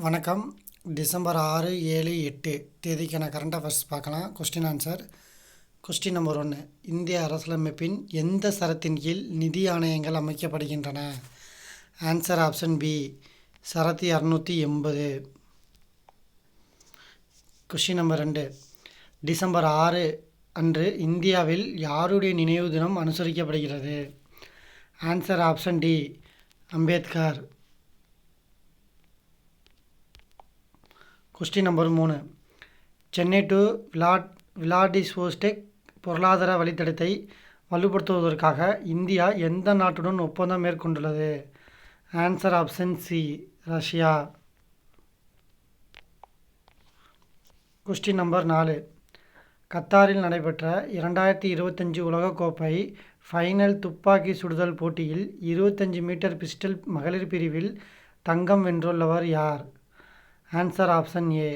வணக்கம். டிசம்பர் 6, 7, 8 தேதிக்கான current affairs பார்க்கலாம். Question answer. Question number 1. இந்திய அரசியலமைப்பின் எந்த சரத்தின் கீழ் நிதி ஆணையங்கள் அமைக்கப்படுகின்றன? ஆன்சர் ஆப்ஷன் பி, சரத்து 280. Question number 2. டிசம்பர் 6 அன்று இந்தியாவில் யாருடைய நினைவு தினம் அனுசரிக்கப்படுகிறது? Answer option D, Ambedkar. Question number 3. Chennai to Vladivostok பொருளாதார வழித்தடத்தை வலுப்படுத்துவதற்காக இந்தியா எந்த நாட்டுடன் ஒப்பந்தம் மேற்கொண்டுள்ளது? Answer option C, Russia. Question number 4. கத்தாரில் நடைபெற்ற 2025 உலகக்கோப்பை ஃபைனல் துப்பாக்கி சுடுதல் போட்டியில் 25 மீட்டர் பிஸ்டல் மகளிர் பிரிவில் தங்கம் வென்றுள்ளவர் யார்? Answer option A,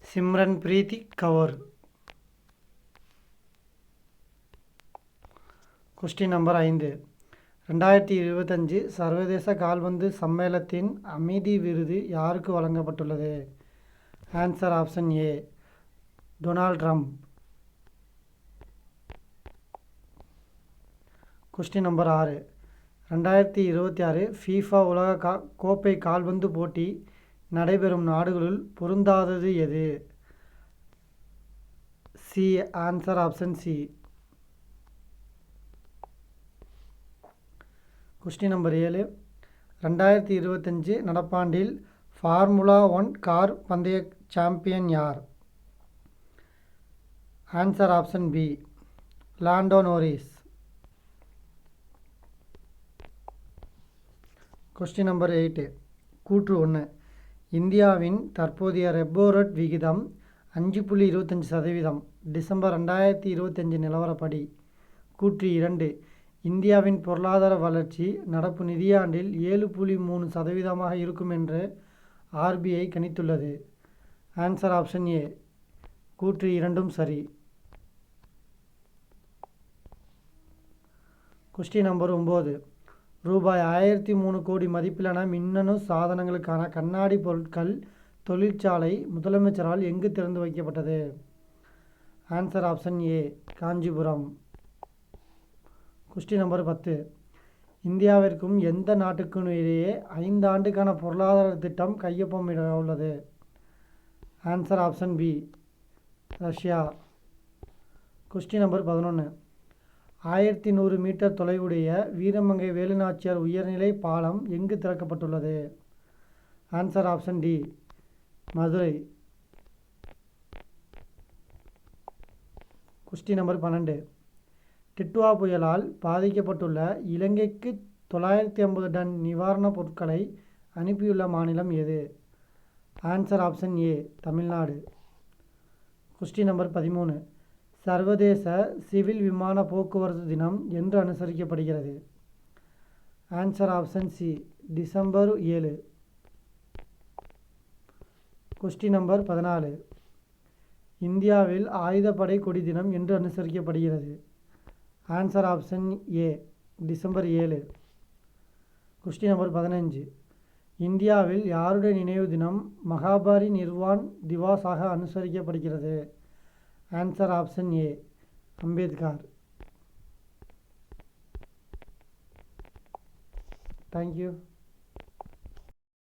Simranpreet Kaur. Question number 5. 2025 சர்வதேச கால்பந்து சம்மேளனத்தின் அமைதி விருது யாருக்கு வழங்கப்பட்டுள்ளது? Answer option A, Donald Trump. Question number 6. 2026 FIFA உலக கோப்பை கால்பந்து போட்டி நடைபெறும் நாடுகளுள் பொருந்தாதது எது? C, answer option C. Question number 7. 2025 நடப்பாண்டில் ஃபார்முலா 1 கார் பந்தய சாம்பியன் யார்? Answer option B, Lando Norris. Question number 8. கூற்று 1. இந்தியாவின் தற்போதைய ரெப்போ ரேட் விகிதம் 5.25%. டிசம்பர் 2025 நிலவரப்படி. கூற்று 2. இந்தியாவின் பொருளாதார வளர்ச்சி நடப்பு நிதியாண்டில் 7.3% இருக்கும் என்று ஆர்பிஐ கணித்துள்ளது. ஆன்சர் ஆப்ஷன் ஏ, கூற்று 2ம் சரி. Question number 9. ரூபாய் 1003 கோடி மதிப்பிலான மின்னணு சாதனங்களுக்கான கண்ணாடி பொருட்கள் தொழிற்சாலை முதலமைச்சரால் எங்கு திறந்து வைக்கப்பட்டது? ஆன்சர் ஆப்ஷன் ஏ, காஞ்சிபுரம். Question number 10. இந்தியாவிற்கும் எந்த நாட்டுக்கும் இடையே 5 ஆண்டுக்கான பொருளாதார திட்டம் கையொப்பமிட உள்ளது? Answer option B, Russia. Question number 11. 1100 metre தொலைவுடைய வீரமங்கை வேலுநாச்சியார் உயர்நிலை பாலம் எங்கு திறக்கப்பட்டுள்ளது? Answer option D, Madurai. Question number 12. Ditwah புயலால் பாதிக்கப்பட்டுள்ள இலங்கைக்கு 950 டன் நிவாரணப் பொருட்களை அனுப்பியுள்ள மாநிலம் எது? ஆன்சர் ஆப்ஷன் ஏ, தமிழ்நாடு. Question number 13. சர்வதேச சிவில் விமான போக்குவரத்து தினம் என்று அனுசரிக்கப்படுகிறது? Answer option C, December 7. Question number 14. இந்தியாவில் ஆயுதப்படை கொடி தினம் என்று அனுசரிக்கப்படுகிறது? ஆன்சர் ஆப்ஷன் ஏ, டிசம்பர் 7. Question number 15. இந்தியாவில் யாருடைய நினைவு தினம் மகாபாரி நிர்வான் திவாஸாக அனுசரிக்கப்படுகிறது? ஆன்சர் ஆப்ஷன் ஏ, அம்பேத்கர். தேங்க்யூ.